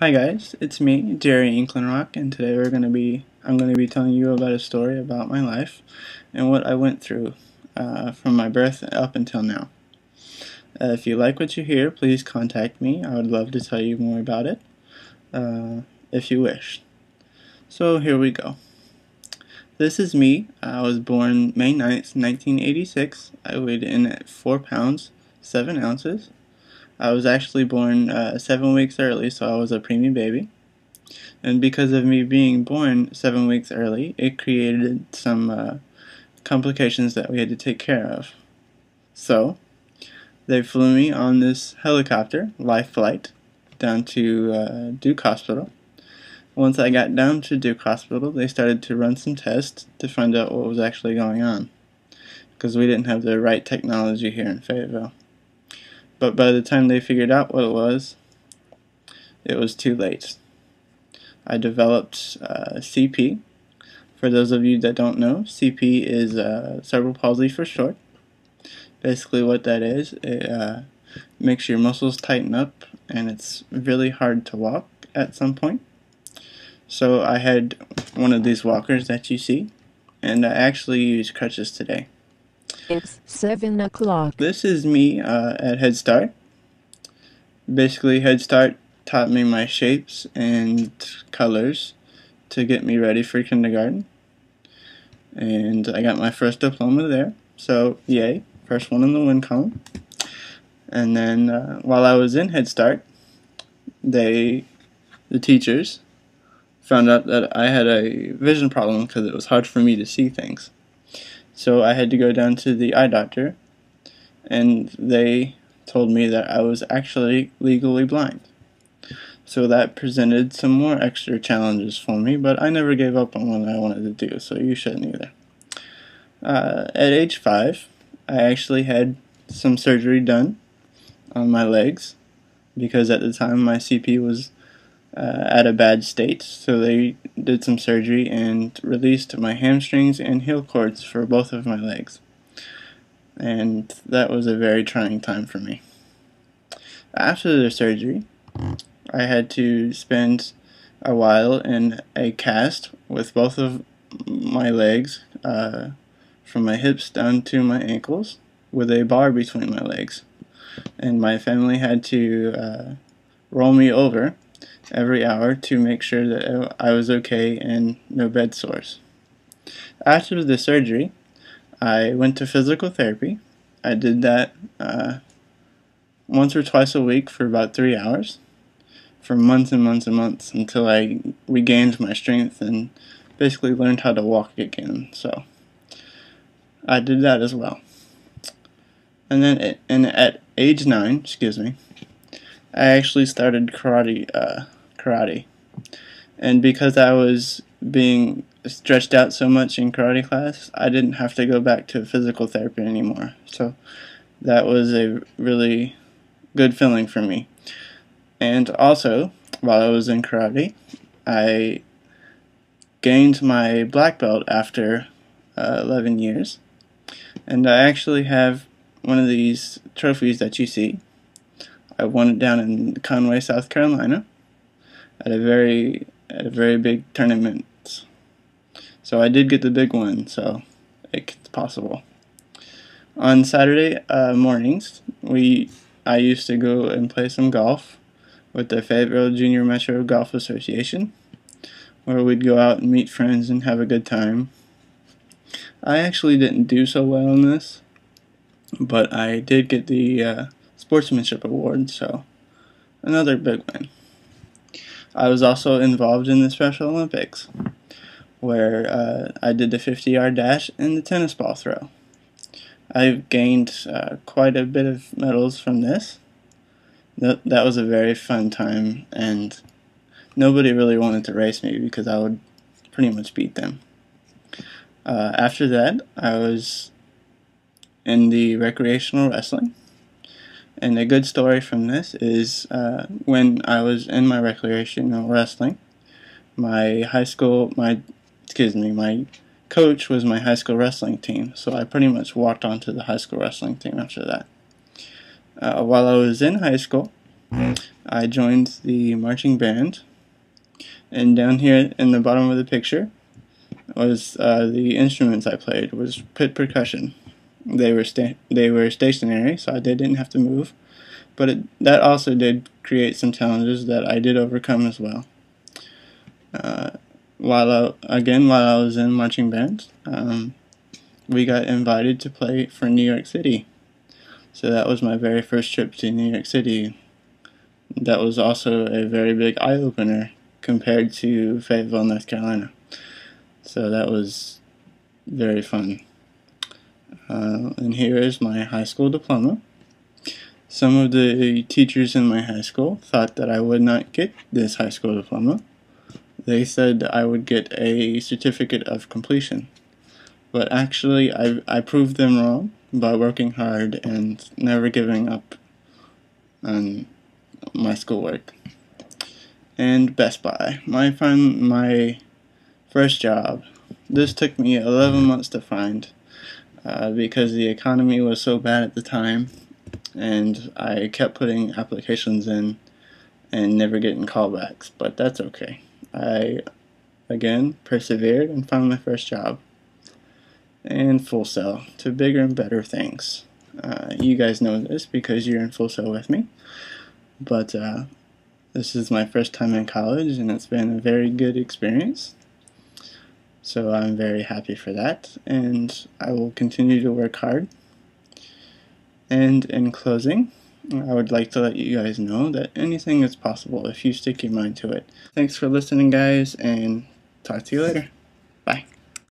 Hi guys, it's me, Jerry Inclenrock, and today I'm gonna be telling you about a story about my life and what I went through from my birth up until now. If you like what you hear, please contact me. I would love to tell you more about it, if you wish. So here we go. This is me. I was born May 9th, 1986. I weighed in at 4 pounds, 7 ounces. I was actually born 7 weeks early, so I was a preemie baby. And because of me being born 7 weeks early, it created some complications that we had to take care of. So, they flew me on this helicopter, life flight, down to Duke Hospital. Once I got down to Duke Hospital, they started to run some tests to find out what was actually going on, because we didn't have the right technology here in Fayetteville. But by the time they figured out what it was too late. I developed CP. For those of you that don't know, CP is cerebral palsy for short. Basically what that is, it makes your muscles tighten up and it's really hard to walk at some point. So I had one of these walkers that you see, and I actually use crutches today. It's 7 o'clock. This is me at Head Start. Basically, Head Start taught me my shapes and colors to get me ready for kindergarten. And I got my first diploma there, so yay, first one in the win column. And then while I was in Head Start, the teachers found out that I had a vision problem because it was hard for me to see things. So I had to go down to the eye doctor, and they told me that I was actually legally blind. So that presented some more extra challenges for me, but I never gave up on what I wanted to do, so you shouldn't either. At age 5, I actually had some surgery done on my legs, because at the time my CP was at a bad state, so they did some surgery and released my hamstrings and heel cords for both of my legs. And that was a very trying time for me. After the surgery, I had to spend a while in a cast with both of my legs, from my hips down to my ankles, with a bar between my legs. And my family had to roll me over every hour to make sure that I was okay and no bed sores. After the surgery, I went to physical therapy. I did that once or twice a week for about 3 hours, for months and months and months, until I regained my strength and basically learned how to walk again. So I did that as well. And then at age 9, I actually started karate. And because I was being stretched out so much in karate class, I didn't have to go back to physical therapy anymore. So that was a really good feeling for me. And also, while I was in karate, I gained my black belt after 11 years. And I actually have one of these trophies that you see. I won it down in Conway, South Carolina, at a very big tournament. So I did get the big one, so it's possible. On Saturday mornings, I used to go and play some golf with the Fayetteville Junior Metro Golf Association, where we'd go out and meet friends and have a good time. I actually didn't do so well in this, but I did get the Sportsmanship Award, so another big win. I was also involved in the Special Olympics, where I did the 50-yard dash and the tennis ball throw. I've gained quite a bit of medals from this. That was a very fun time, and nobody really wanted to race me because I would pretty much beat them. After that, I was in the recreational wrestling. And a good story from this is when I was in my recreational wrestling, my coach was my high school wrestling team, so I pretty much walked onto the high school wrestling team after that. While I was in high school, I joined the marching band, and down here in the bottom of the picture was the instruments I played was pit percussion. They were stationary, so they didn't have to move, but that also did create some challenges that I did overcome as well. While I was in marching band, we got invited to play for New York City. So that was my very first trip to New York City. That was also a very big eye-opener compared to Fayetteville, North Carolina. So that was very fun. And here is my high school diploma. Some of the teachers in my high school thought that I would not get this high school diploma. They said I would get a certificate of completion. But actually, I proved them wrong by working hard and never giving up on my schoolwork. And Best Buy, my first job. This took me 11 months to find because the economy was so bad at the time, and I kept putting applications in and never getting callbacks, but that's okay. I, again, persevered and found my first job. And Full Sail, to bigger and better things. You guys know this because you're in Full Sail with me, but this is my first time in college, and it's been a very good experience. So I'm very happy for that, and I will continue to work hard. And in closing, I would like to let you guys know that anything is possible if you stick your mind to it. Thanks for listening, guys, and talk to you later. Bye.